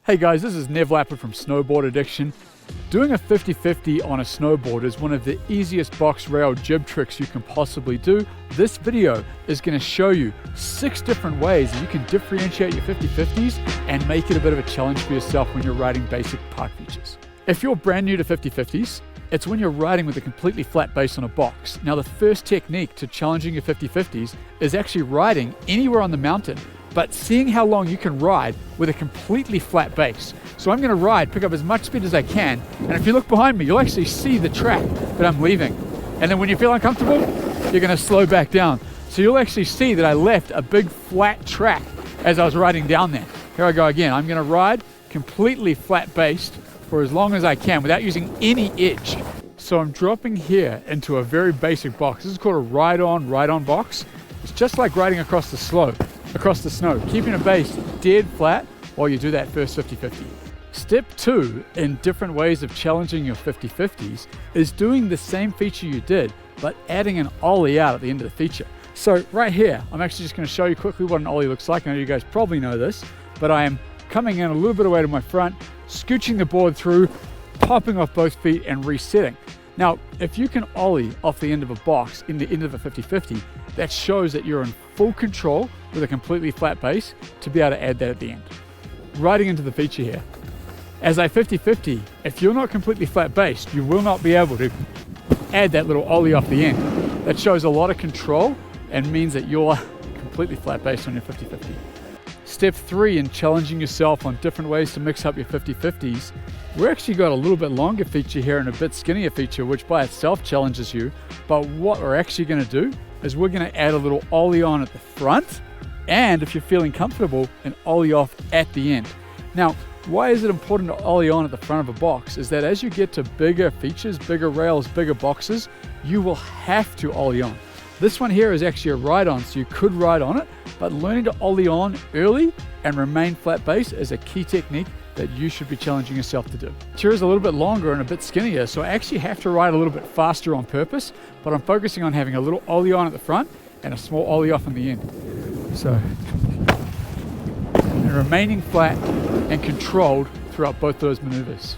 Hey guys, this is Nev Lappert from Snowboard Addiction. Doing a 50-50 on a snowboard is one of the easiest box rail jib tricks you can possibly do. This video is going to show you 6 different ways that you can differentiate your 50-50s and make it a bit of a challenge for yourself when you're riding basic park features. If you're brand new to 50-50s, it's when you're riding with a completely flat base on a box. Now the first technique to challenging your 50-50s is actually riding anywhere on the mountain, but seeing how long you can ride with a completely flat base. So I'm going to ride, pick up as much speed as I can, and if you look behind me, you'll actually see the track that I'm leaving. And then when you feel uncomfortable, you're going to slow back down. So you'll actually see that I left a big flat track as I was riding down there. Here I go again. I'm going to ride completely flat based for as long as I can without using any edge. So I'm dropping here into a very basic box. This is called a ride-on box. It's just like riding across the snow, keeping a base dead flat while you do that first 50-50. Step 2 in different ways of challenging your 50-50s is doing the same feature you did, but adding an ollie out at the end of the feature. So right here, I'm actually just going to show you quickly what an ollie looks like. I know you guys probably know this, but I am coming in a little bit away to my front, scooching the board through, popping off both feet and resetting. Now, if you can ollie off the end of a box in the end of a 50-50, that shows that you're in full control with a completely flat base to be able to add that at the end. Riding into the feature here. As a 50-50, if you're not completely flat based, you will not be able to add that little ollie off the end. That shows a lot of control and means that you're completely flat based on your 50-50. Step 3 in challenging yourself on different ways to mix up your 50-50s. We're actually got a little bit longer feature here and a bit skinnier feature, which by itself challenges you. But what we're actually going to do is we're going to add a little ollie on at the front, and if you're feeling comfortable, an ollie off at the end. Now, why is it important to ollie on at the front of a box? Is that as you get to bigger features, bigger rails, bigger boxes, you will have to ollie on. This one here is actually a ride-on, so you could ride on it, but learning to ollie on early and remain flat base is a key technique that you should be challenging yourself to do. Here is a little bit longer and a bit skinnier, so I actually have to ride a little bit faster on purpose, but I'm focusing on having a little ollie on at the front and a small ollie off on the end. So, and remaining flat and controlled throughout both those maneuvers.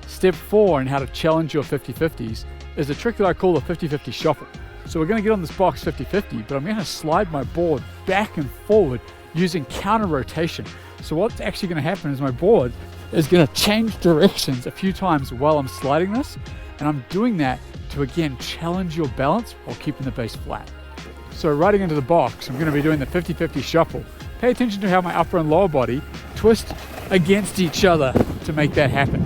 Step 4 in how to challenge your 50-50s is a trick that I call the 50-50 shuffle. So we're going to get on this box 50-50, but I'm going to slide my board back and forward using counter rotation. So what's actually going to happen is my board is going to change directions a few times while I'm sliding this, and I'm doing that to again challenge your balance while keeping the base flat. So riding into the box, I'm going to be doing the 50-50 shuffle. Pay attention to how my upper and lower body twist against each other to make that happen.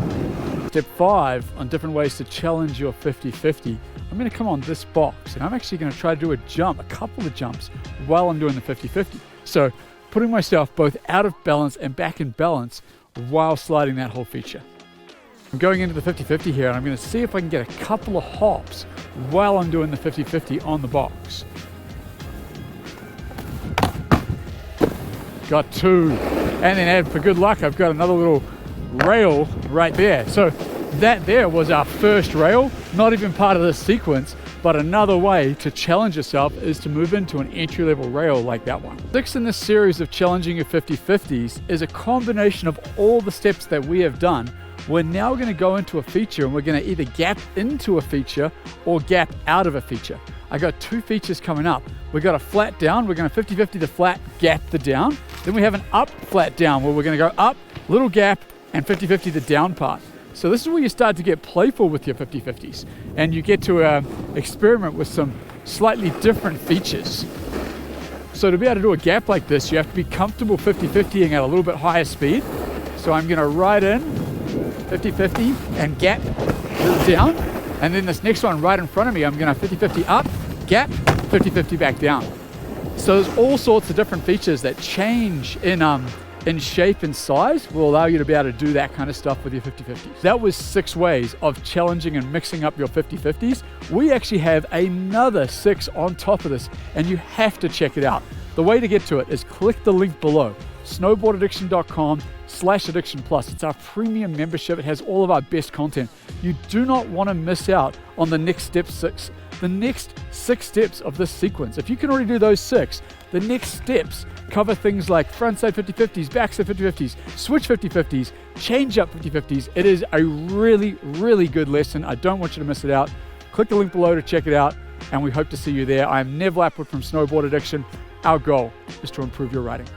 Step 5 on different ways to challenge your 50-50. I'm going to come on this box and I'm actually going to try to do a couple of jumps while I'm doing the 50-50. So putting myself both out of balance and back in balance while sliding that whole feature. I'm going into the 50-50 here and I'm going to see if I can get a couple of hops while I'm doing the 50-50 on the box. Got 2. And then for good luck, I've got another little rail right there. So that there was our first rail, not even part of this sequence, but another way to challenge yourself is to move into an entry-level rail like that one. 6 in this series of challenging your 50-50s is a combination of all the steps that we have done. We're now going to go into a feature and we're going to either gap into a feature or gap out of a feature. I got 2 features coming up. We got a flat down, we're going to 50-50 the flat, gap the down. Then we have an up flat down where we're going to go up, little gap, and 50-50 the down part. So this is where you start to get playful with your 50-50s and you get to experiment with some slightly different features. So to be able to do a gap like this, you have to be comfortable 50-50ing at a little bit higher speed. So I'm going to ride in 50-50 and gap down. And then this next one right in front of me, I'm going to 50-50 up, gap, 50-50 back down. So there's all sorts of different features that change in shape and size will allow you to be able to do that kind of stuff with your 50-50s. That was 6 ways of challenging and mixing up your 50-50s. We actually have another 6 on top of this, and you have to check it out. The way to get to it is click the link below, snowboardaddiction.com/addiction plus. It's our premium membership. It has all of our best content. You do not want to miss out on the next 6 steps of this sequence. If you can already do those 6, The next steps cover things like frontside 50-50s, backside 50-50s, switch 50-50s, change up 50-50s. It is a really, really good lesson. I don't want you to miss it out. Click the link below to check it out, and we hope to see you there. I am Nev Lapwood from Snowboard Addiction. Our goal is to improve your riding.